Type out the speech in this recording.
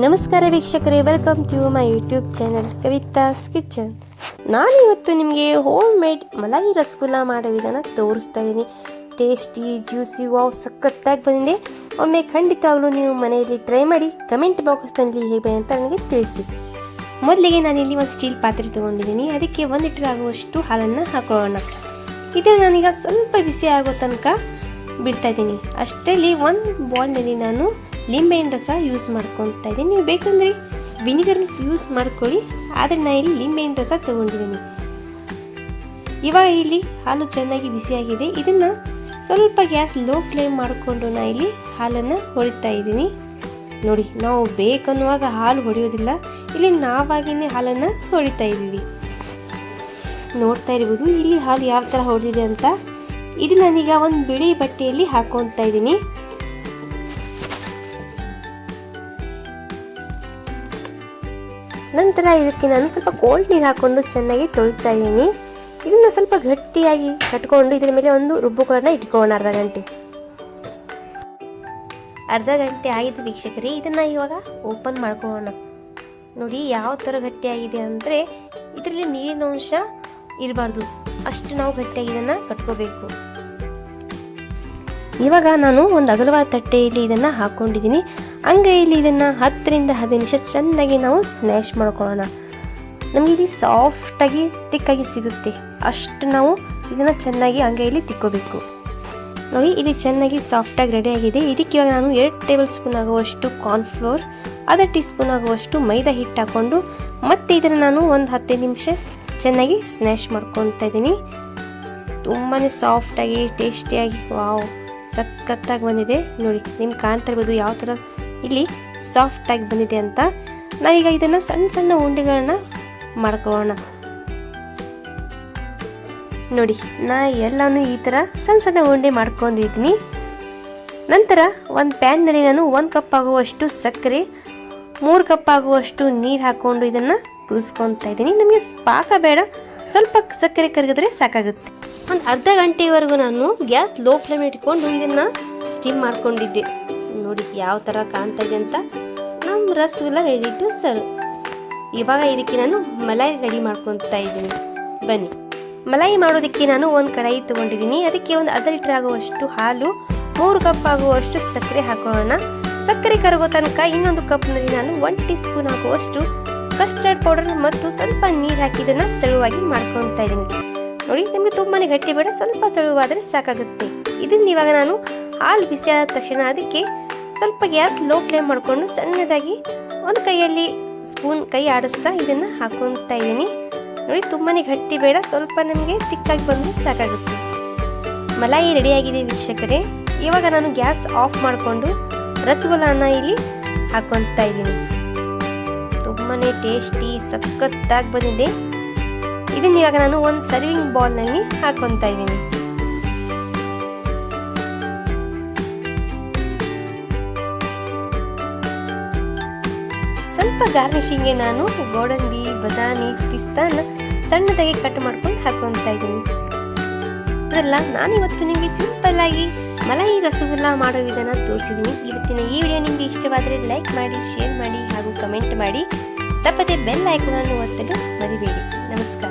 ನಮಸ್ಕಾರ ವೀಕ್ಷಕರೇ, welcome to my YouTube channel Kavita's kitchen. ನಾನಿವತ್ತು ನಿಮಗೆ ಹೋಮ್ ಮೇಡ್ ಮಲಾಯಿ ರಸಗುಲ್ಲ ಮಾಡೋ ವಿಧಾನ ತೋರಿಸ್ತಾ ಇದ್ದೀನಿ. ಟೇಸ್ಟಿ ಜ್ಯೂಸಿ ವಾವ್ ಸಖತ್ತಾಗಿ ಬಂದಿದೆ. ಒಮ್ಮೆ ಖಂಡಿತವಾಗ್ಲೂ ನೀವು ಮನೆಯಲ್ಲಿ ಟ್ರೈ ಮಾಡಿ ಕಮೆಂಟ್ ಬಾಕ್ಸ್ನಲ್ಲಿ ಹೇಗೆ ಅಂತ ನನಗೆ ತಿಳಿಸಿ. ಮೊದಲಿಗೆ ನಾನಿಲ್ಲಿ ಒಂದು ಸ್ಟೀಲ್ ಪಾತ್ರೆ ತೊಗೊಂಡಿದ್ದೀನಿ. ಅದಕ್ಕೆ 1 ಲೀಟರ್ ಆಗುವಷ್ಟು ಹಾಲನ್ನು ಹಾಕೊಳ್ಳೋಣ. ಇದನ್ನು ನಾನೀಗ ಸ್ವಲ್ಪ ಬಿಸಿ ಆಗೋ ತನಕ ಬಿಡ್ತಾ ಇದ್ದೀನಿ. ಅಷ್ಟರಲ್ಲಿ ಒಂದು ಬೌಲ್ನಲ್ಲಿ ನಾನು ಲಿಂಬೆಹಣ್ಣು ರಸ ಯೂಸ್ ಮಾಡ್ಕೊತಾ ಇದ್ದೀನಿ. ನೀವು ಬೇಕಂದರೆ ವಿನಿಗರ್ ಯೂಸ್ ಮಾಡ್ಕೊಳ್ಳಿ, ಆದರೆ ನಾನು ಇಲ್ಲಿ ಲಿಂಬೆಹಣ್ಣು ರಸ ತೊಗೊಂಡಿದ್ದೀನಿ. ಇವಾಗ ಇಲ್ಲಿ ಹಾಲು ಚೆನ್ನಾಗಿ ಬಿಸಿಯಾಗಿದೆ. ಇದನ್ನು ಸ್ವಲ್ಪ ಗ್ಯಾಸ್ ಲೋ ಫ್ಲೇಮ್ ಮಾಡಿಕೊಂಡು ನಾನು ಇಲ್ಲಿ ಹಾಲನ್ನು ಹೊಡಿತಾ ಇದ್ದೀನಿ. ನೋಡಿ, ನಾವು ಬೇಕನ್ನುವಾಗ ಹಾಲು ಹೊಡೆಯೋದಿಲ್ಲ, ಇಲ್ಲಿ ನಾವಾಗಿಯೇ ಹಾಲನ್ನು ಹೊಡಿತಾ ಇದ್ದೀವಿ. ನೋಡ್ತಾ ಇರ್ಬೋದು ಇಲ್ಲಿ ಹಾಲು ಯಾವ ಥರ ಹೊಡೆದಿದೆ ಅಂತ. ಇದು ನಾನೀಗ ಒಂದು ಬಿಳಿ ಬಟ್ಟೆಯಲ್ಲಿ ಹಾಕೊತಾ ಇದ್ದೀನಿ. ನಂತರ ಇದಕ್ಕೆ ನಾನು ಸ್ವಲ್ಪ ಕೋಲ್ಡ್ ನೀರು ಹಾಕ್ಕೊಂಡು ಚೆನ್ನಾಗಿ ತೊಳಿತಾ ಇದ್ದೀನಿ. ಇದನ್ನು ಸ್ವಲ್ಪ ಗಟ್ಟಿಯಾಗಿ ಕಟ್ಕೊಂಡು ಇದರ ಮೇಲೆ ಒಂದು ರುಬ್ಬುಕೋಲನ್ನು ಇಟ್ಕೊಳ್ಳೋಣ ಅರ್ಧ ಗಂಟೆ ಆಗಿದೆ ವೀಕ್ಷಕರೇ. ಇದನ್ನು ಇವಾಗ ಓಪನ್ ಮಾಡ್ಕೊಳ್ಳೋಣ. ನೋಡಿ ಯಾವ ಥರ ಗಟ್ಟಿಯಾಗಿದೆ ಅಂದರೆ ಇದರಲ್ಲಿ ನೀರಿನ ಅಂಶ ಇರಬಾರ್ದು, ಅಷ್ಟು ನಾವು ಗಟ್ಟಿಯಾಗಿ ಇದನ್ನು ಕಟ್ಕೋಬೇಕು. ಇವಾಗ ನಾನು ಒಂದು ಅಗಲವಾದ ತಟ್ಟೆಯಲ್ಲಿ ಇದನ್ನು ಹಾಕ್ಕೊಂಡಿದ್ದೀನಿ. ಅಂಗೈಯಲ್ಲಿ ಇದನ್ನು 10 ರಿಂದ 15 ನಿಮಿಷ ಚೆನ್ನಾಗಿ ನಾವು ಸ್ಮ್ಯಾಶ್ ಮಾಡ್ಕೊಳ್ಳೋಣ. ನಮಗೆ ಇಲ್ಲಿ ಸಾಫ್ಟಾಗಿ ತಿಕ್ಕಾಗಿ ಸಿಗುತ್ತೆ, ಅಷ್ಟು ನಾವು ಇದನ್ನು ಚೆನ್ನಾಗಿ ಅಂಗೈಯಲ್ಲಿ ತಿಕ್ಕೋಬೇಕು. ನೋಡಿ ಇಲ್ಲಿ ಚೆನ್ನಾಗಿ ಸಾಫ್ಟಾಗಿ ರೆಡಿ ಆಗಿದೆ. ಇದಕ್ಕೆ ಇವಾಗ ನಾನು 2 ಟೇಬಲ್ ಸ್ಪೂನ್ ಆಗುವಷ್ಟು ಕಾರ್ನ್ಫ್ಲೋರ್, ಅರ್ಧ ಟೀ ಸ್ಪೂನ್ ಆಗುವಷ್ಟು ಮೈದಾ ಹಿಟ್ಟು ಹಾಕ್ಕೊಂಡು ಮತ್ತೆ ಇದನ್ನು ನಾನು ಒಂದು 15 ನಿಮಿಷ ಚೆನ್ನಾಗಿ ಸ್ಮ್ಯಾಶ್ ಮಾಡ್ಕೊತಾ ಇದ್ದೀನಿ. ತುಂಬಾ ಸಾಫ್ಟಾಗಿ ಟೇಸ್ಟಿಯಾಗಿ ವಾವ್ ಸಖತ್ತಾಗಿ ಬಂದಿದೆ. ನೋಡಿ ನಿಮ್ಗೆ ಕಾಣ್ತಾ ಇರ್ಬೋದು ಯಾವ ಥರ ಇಲ್ಲಿ ಸಾಫ್ಟಾಗಿ ಬಂದಿದೆ ಅಂತ. ನಾವೀಗ ಇದನ್ನು ಸಣ್ಣ ಸಣ್ಣ ಉಂಡೆಗಳನ್ನ ಮಾಡ್ಕೊಳ್ಳೋಣ. ನೋಡಿ ನಾ ಎಲ್ಲಾನು ಈ ಥರ ಸಣ್ಣ ಸಣ್ಣ ಉಂಡೆ ಮಾಡ್ಕೊಂಡಿದ್ದೀನಿ. ನಂತರ ಒಂದು ಪ್ಯಾನ್ನಲ್ಲಿ ನಾನು 1 ಕಪ್ ಆಗುವಷ್ಟು ಸಕ್ಕರೆ, 3 ಕಪ್ ಆಗುವಷ್ಟು ನೀರು ಹಾಕ್ಕೊಂಡು ಇದನ್ನು ಕುದಿಸ್ಕೊತಾ ಇದ್ದೀನಿ. ನಮಗೆ ಪಾಕ ಬೇಡ, ಸ್ವಲ್ಪ ಸಕ್ಕರೆ ಕರಗಿದ್ರೆ ಸಾಕಾಗುತ್ತೆ. ಒಂದು ಅರ್ಧ ಗಂಟೆವರೆಗೂ ನಾನು ಗ್ಯಾಸ್ ಲೋ ಫ್ಲೇಮ್ ಇಟ್ಕೊಂಡು ಇದನ್ನು ಸ್ಟೀಮ್ ಮಾಡ್ಕೊಂಡಿದ್ದೆ. ನೋಡಿ ಯಾವ ಥರ ಕಾಣ್ತಾ ಇದೆ ಅಂತ. ನಮ್ಮ ರಸಗುಲ್ಲ ರೆಡಿ ಟು ಸರ್ವ್. ಇವಾಗ ಇದಕ್ಕೆ ನಾನು ಮಲಾಯಿ ರೆಡಿ ಮಾಡ್ಕೊತಾ ಇದ್ದೀನಿ. ಬನ್ನಿ, ಮಲಾಯಿ ಮಾಡೋದಕ್ಕೆ ನಾನು ಒಂದು ಕಡಾಯಿ ತೊಗೊಂಡಿದ್ದೀನಿ. ಅದಕ್ಕೆ ಒಂದು ಅರ್ಧ ಲೀಟರ್ ಆಗುವಷ್ಟು ಹಾಲು, 3 ಕಪ್ ಆಗುವಷ್ಟು ಸಕ್ಕರೆ ಹಾಕೊಳ್ಳೋಣ. ಸಕ್ಕರೆ ಕರಗೋ ತನಕ ಇನ್ನೊಂದು ಕಪ್ನಲ್ಲಿ ನಾನು 1 ಟೀ ಸ್ಪೂನ್ ಆಗುವಷ್ಟು ಕಸ್ಟರ್ಡ್ ಪೌಡರ್ ಮತ್ತು ಸ್ವಲ್ಪ ನೀರು ಹಾಕಿ ಇದನ್ನು ತೆಳುವಾಗಿ ಮಾಡ್ಕೊತಾ ಇದ್ದೀನಿ. ನೋಡಿ ನಿಮಗೆ ತುಂಬಾ ಗಟ್ಟಿ ಬೇಡ, ಸ್ವಲ್ಪ ತೆಳುವಾದರೆ ಸಾಕಾಗುತ್ತೆ. ಇದನ್ನ ಇವಾಗ ನಾನು ಹಾಲು ಬಿಸಿ ಆದ ತಕ್ಷಣ ಅದಕ್ಕೆ ಸ್ವಲ್ಪ ಗ್ಯಾಸ್ ಲೋ ಫ್ಲೇಮ್ ಮಾಡಿಕೊಂಡು ಸಣ್ಣದಾಗಿ ಒಂದು ಕೈಯಲ್ಲಿ ಸ್ಪೂನ್ ಕೈ ಆಡಿಸ್ತಾ ಇದನ್ನು ಹಾಕೊತಾ ಇದ್ದೀನಿ. ನೋಡಿ ತುಂಬಾ ಗಟ್ಟಿ ಬೇಡ, ಸ್ವಲ್ಪ ನಮಗೆ ತಿಕ್ಕಾಗಿ ಬಂದರೆ ಸಾಕಾಗುತ್ತೆ. ಮಲಾಯಿ ರೆಡಿಯಾಗಿದೆ ವೀಕ್ಷಕರೇ. ಇವಾಗ ನಾನು ಗ್ಯಾಸ್ ಆಫ್ ಮಾಡಿಕೊಂಡು ರಸಗುಲ್ಲನ ಇಲ್ಲಿ ಹಾಕೊತಾ ಇದ್ದೀನಿ. ತುಂಬಾ ಟೇಸ್ಟಿ ಸಖತ್ತಾಗಿ ಬಂದಿದೆ. ಇದನ್ನ ಇವಾಗ ನಾನು ಒಂದು ಸರ್ವಿಂಗ್ ಬೌಲ್ನಲ್ಲಿ ಹಾಕೊತಾ ಇದ್ದೀನಿ. ಸ್ವಲ್ಪ ಗಾರ್ನಿಶಿಂಗ್ಗೆ ನಾನು ಗೋಡಂಬಿ, ಬಾದಾಮಿ, ಪಿಸ್ತಾನ ಸಣ್ಣದಾಗಿ ಕಟ್ ಮಾಡ್ಕೊಂಡು ಹಾಕೊತಾ ಇದ್ದೀನಿ. ಅದಲ್ಲ, ನಾನಿವತ್ತು ನಿಮಗೆ ಸಿಂಪಲ್ ಆಗಿ ಮಲಾಯಿ ರಸಗುಲ್ಲ ಮಾಡೋ ವಿಧಾನ ತೋರಿಸಿದ್ದೀನಿ. ಇವತ್ತಿನ ಈ ವಿಡಿಯೋ ನಿಮಗೆ ಇಷ್ಟವಾದರೆ ಲೈಕ್ ಮಾಡಿ, ಶೇರ್ ಮಾಡಿ ಹಾಗೂ ಕಮೆಂಟ್ ಮಾಡಿ. ತಪ್ಪದೆ ಬೆಲ್ ಐಕಾನ್ ಅನ್ನು ಒತ್ತಲು ಮರಿಬೇಡಿ. ನಮಸ್ಕಾರ.